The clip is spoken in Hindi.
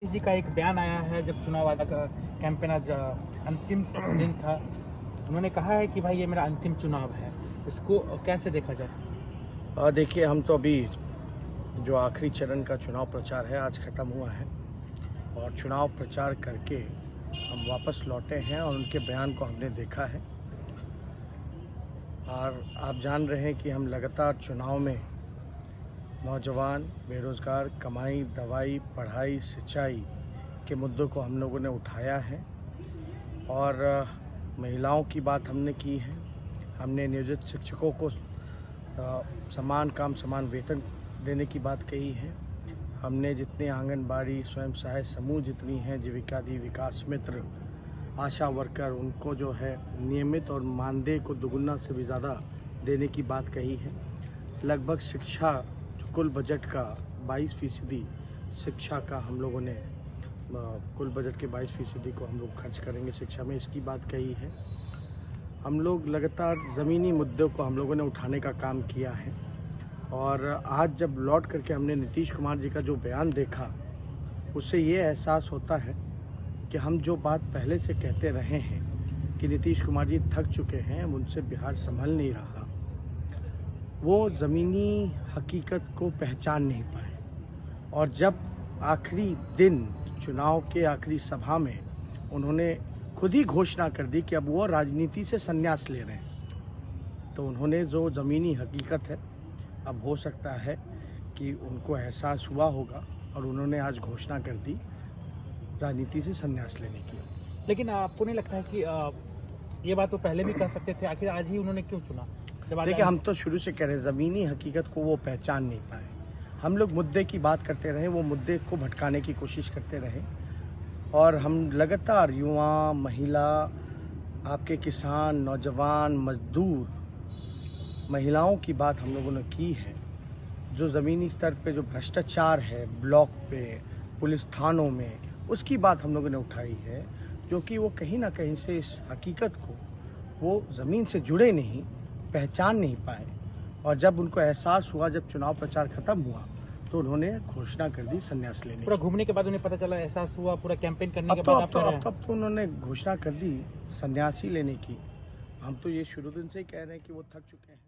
जी का एक बयान आया है जब चुनाव आयोग का कैंपेन आज अंतिम दिन था। उन्होंने कहा है कि भाई ये मेरा अंतिम चुनाव है, इसको कैसे देखा जाए? देखिए, हम तो अभी जो आखिरी चरण का चुनाव प्रचार है आज ख़त्म हुआ है और चुनाव प्रचार करके हम वापस लौटे हैं और उनके बयान को हमने देखा है। और आप जान रहे हैं कि हम लगातार चुनाव में नौजवान, बेरोज़गार, कमाई, दवाई, पढ़ाई, सिंचाई के मुद्दों को हम लोगों ने उठाया है और महिलाओं की बात हमने की है। हमने नियोजित शिक्षकों को समान काम समान वेतन देने की बात कही है। हमने जितने आंगनबाड़ी, स्वयं सहायता समूह जितनी हैं, जीविकादि, विकास मित्र, आशा वर्कर, उनको जो है नियमित और मानदेय को दुगुना से भी ज़्यादा देने की बात कही है। लगभग शिक्षा कुल बजट का 22% शिक्षा का हम लोगों ने कुल बजट के 22% को हम लोग खर्च करेंगे शिक्षा में, इसकी बात कही है। हम लोग लगातार ज़मीनी मुद्दों को हम लोगों ने उठाने का काम किया है और आज जब लौट करके हमने नीतीश कुमार जी का जो बयान देखा, उससे ये एहसास होता है कि हम जो बात पहले से कहते रहे हैं कि नीतीश कुमार जी थक चुके हैं, उनसे बिहार संभल नहीं रहा, वो ज़मीनी हकीकत को पहचान नहीं पाए। और जब आखिरी दिन चुनाव के आखिरी सभा में उन्होंने खुद ही घोषणा कर दी कि अब वो राजनीति से संन्यास ले रहे हैं, तो उन्होंने जो ज़मीनी हकीकत है, अब हो सकता है कि उनको एहसास हुआ होगा और उन्होंने आज घोषणा कर दी राजनीति से संन्यास लेने की। लेकिन आपको नहीं लगता है कि ये बात तो पहले भी कह सकते थे, आखिर आज ही उन्होंने क्यों चुना? देखिए, हम तो शुरू से कह रहे हैं ज़मीनी हकीकत को वो पहचान नहीं पाए। हम लोग मुद्दे की बात करते रहे, वो मुद्दे को भटकाने की कोशिश करते रहे और हम लगातार युवा, महिला, आपके किसान, नौजवान, मजदूर, महिलाओं की बात हम लोगों ने की है। जो ज़मीनी स्तर पे जो भ्रष्टाचार है ब्लॉक पे, पुलिस थानों में, उसकी बात हम लोगों ने उठाई है, क्योंकि वो कहीं ना कहीं से इस हकीकत को वो ज़मीन से जुड़े नहीं, पहचान नहीं पाए। और जब उनको एहसास हुआ, जब चुनाव प्रचार खत्म हुआ, तो उन्होंने घोषणा कर दी संन्यास लेने। पूरा घूमने के बाद उन्हें पता चला, एहसास हुआ, पूरा कैंपेन करने के बाद अब तो उन्होंने घोषणा कर दी संन्यासी लेने की। हम तो ये शुरू दिन से ही कह रहे हैं कि वो थक चुके हैं।